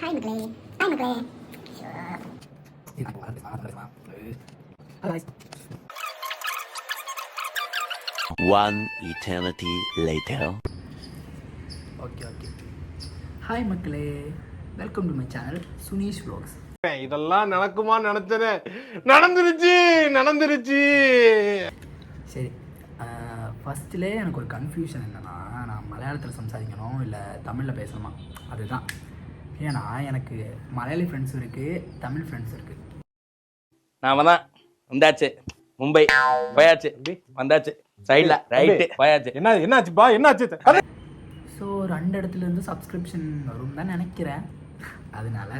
Hi மக்களே. Hi மக்களே. One eternity later. Okay hi மக்களே, welcome to my channel Suneesh vlogs. இதெல்லாம் நடக்குமா நினைச்சனே, நடந்துருச்சு. சரி, ஃபஸ்ட்டிலே எனக்கு ஒரு கன்ஃபியூஷன் என்னென்னா, நான் மலையாளத்தில் சம்சாரிக்கணும் இல்லை தமிழில் பேசணுமா, அதுதான். ஏன்னா எனக்கு மலையாளி ஃப்ரெண்ட்ஸும் இருக்குது, தமிழ் ஃப்ரெண்ட்ஸ் இருக்குது. நாம தான் வந்தாச்சு, மும்பை போயாச்சு, வந்தாச்சு சைடில் ரைட்டு போயாச்சு. என்னாச்சு? ஸோ 2 இடத்துலேருந்து சப்ஸ்கிரிப்ஷன் வரும் தான் நினைக்கிறேன். அதனால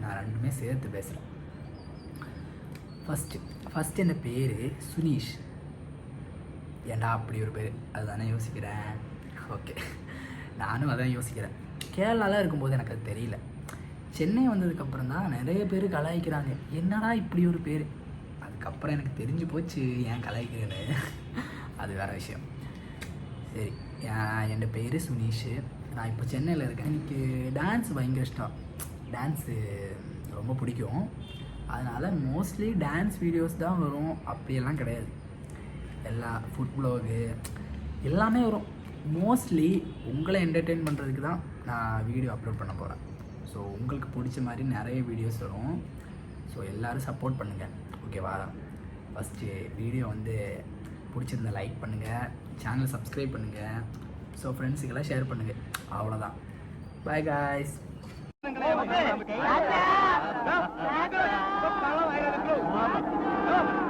நான் ரெண்டுமே சேர்த்து பேசுகிறேன். ஃபஸ்ட்டு என் பேர் சுனீஷ். ஏண்டா அப்படி ஒரு பேர், அதுதானே யோசிக்கிறேன். ஓகே, நானும் அதான் யோசிக்கிறேன். கேரளாவில் இருக்கும்போது எனக்கு அது தெரியல. சென்னை வந்ததுக்கப்புறம் தான் நிறைய பேர் கலாய்க்கிறாங்க, என்னடா இப்படி ஒரு பேர். அதுக்கப்புறம் எனக்கு தெரிஞ்சு போச்சு ஏன் கலாய்க்கிறேன்னு. அது வேறு விஷயம். சரி, என் பேர் சுனீஷு. நான் இப்போ சென்னையில் இருக்கேன். எனக்கு டான்ஸ் பயங்கர இஷ்டம். டான்ஸு ரொம்ப பிடிக்கும். அதனால் மோஸ்ட்லி டான்ஸ் வீடியோஸ் தான் வரும். அப்படியெல்லாம் கிடையாது, எல்லா ஃபுட் வ்ளாகு எல்லாமே வரும். மோஸ்ட்லி உங்களை என்டர்டெயின் பண்ணுறதுக்கு தான் நான் வீடியோ அப்லோட் பண்ண போகிறேன். ஸோ உங்களுக்கு பிடிச்ச மாதிரி நிறைய வீடியோஸ் வரும். ஸோ எல்லோரும் சப்போர்ட் பண்ணுங்கள், ஓகேவா? ஃபஸ்ட்டு வீடியோ வந்து பிடிச்சிருந்தா லைக் பண்ணுங்கள், சேனலை சப்ஸ்கிரைப் பண்ணுங்கள், ஸோ ஃப்ரெண்ட்ஸுக்கெல்லாம் ஷேர் பண்ணுங்கள். அவ்வளோதான். Bye guys. Go!